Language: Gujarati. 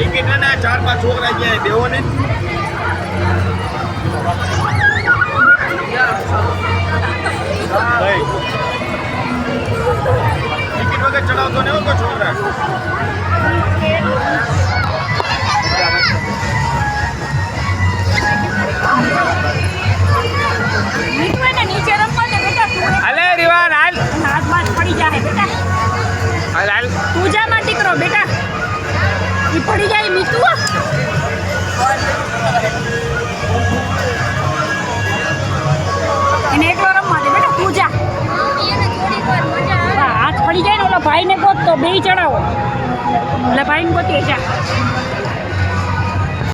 ટિકિટ ને 4-5 છોકરા ગયા દેવો ને ટિકિટ વગર ચડાવતો ને કોઈ છોકરા નીચે રમવા દે બેટા હાલે રીવાન હાલ હાથમાં પડી જાય બેટા હાલ હાલ પૂજામાં દીકરો બેટા ઈ પડી જાય મીતુ એને એકલો રમવા દે બેટા પૂજા હાથ પડી જાય ને ઓલા ભાઈને ગોત તો બે ચડાવો એટલે ભાઈને ગોતી જા